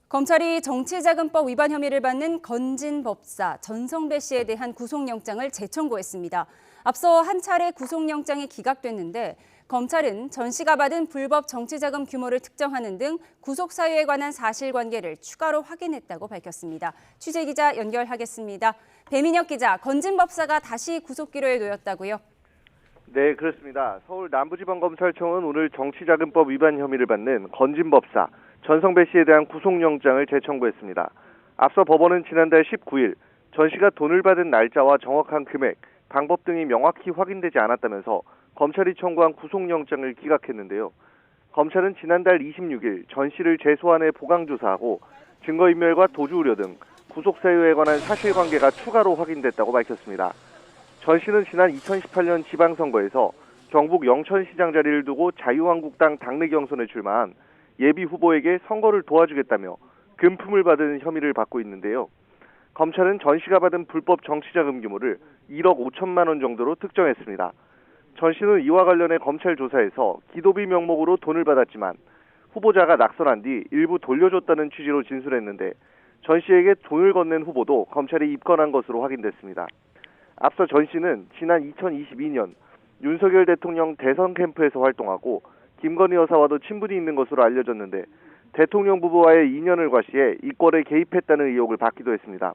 검찰이 정치자금법 위반 혐의를 받는 건진 법사 전성배 씨에 대한 구속영장을 재청구했습니다. 앞서 한 차례 구속영장이 기각됐는데 검찰은 전 씨가 받은 불법 정치자금 규모를 특정하는 등 구속 사유에 관한 사실관계를 추가로 확인했다고 밝혔습니다. 취재기자 연결하겠습니다. 배민혁 기자, 건진 법사가 다시 구속기로에 놓였다고요? 네, 그렇습니다. 서울 남부지방검찰청은 오늘 정치자금법 위반 혐의를 받는 건진 법사 전성배 씨에 대한 구속영장을 재청구했습니다. 앞서 법원은 지난달 19일 전 씨가 돈을 받은 날짜와 정확한 금액, 방법 등이 명확히 확인되지 않았다면서 검찰이 청구한 구속영장을 기각했는데요. 검찰은 지난달 26일 전 씨를 재소환해 보강조사하고 증거인멸과 도주 우려 등 구속 사유에 관한 사실관계가 추가로 확인됐다고 밝혔습니다. 전 씨는 지난 2018년 지방선거에서 경북 영천시장 자리를 두고 자유한국당 당내 경선에 출마한 예비 후보에게 선거를 도와주겠다며 금품을 받은 혐의를 받고 있는데요. 검찰은 전 씨가 받은 불법 정치자금 규모를 1억 5천만 원 정도로 특정했습니다. 전 씨는 이와 관련해 검찰 조사에서 기도비 명목으로 돈을 받았지만 후보자가 낙선한 뒤 일부 돌려줬다는 취지로 진술했는데 전 씨에게 돈을 건넨 후보도 검찰이 입건한 것으로 확인됐습니다. 앞서 전 씨는 지난 2022년 윤석열 대통령 대선 캠프에서 활동하고 김건희 여사와도 친분이 있는 것으로 알려졌는데 대통령 부부와의 인연을 과시해 이권에 개입했다는 의혹을 받기도 했습니다.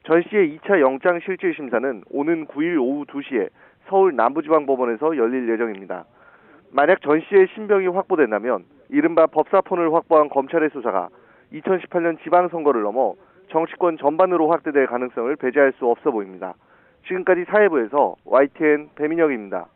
전 씨의 2차 영장실질심사는 오는 9일 오후 2시에 서울 남부지방법원에서 열릴 예정입니다. 만약 전 씨의 신병이 확보된다면 이른바 법사폰을 확보한 검찰의 수사가 2018년 지방선거를 넘어 정치권 전반으로 확대될 가능성을 배제할 수 없어 보입니다. 지금까지 사회부에서 YTN 배민혁입니다.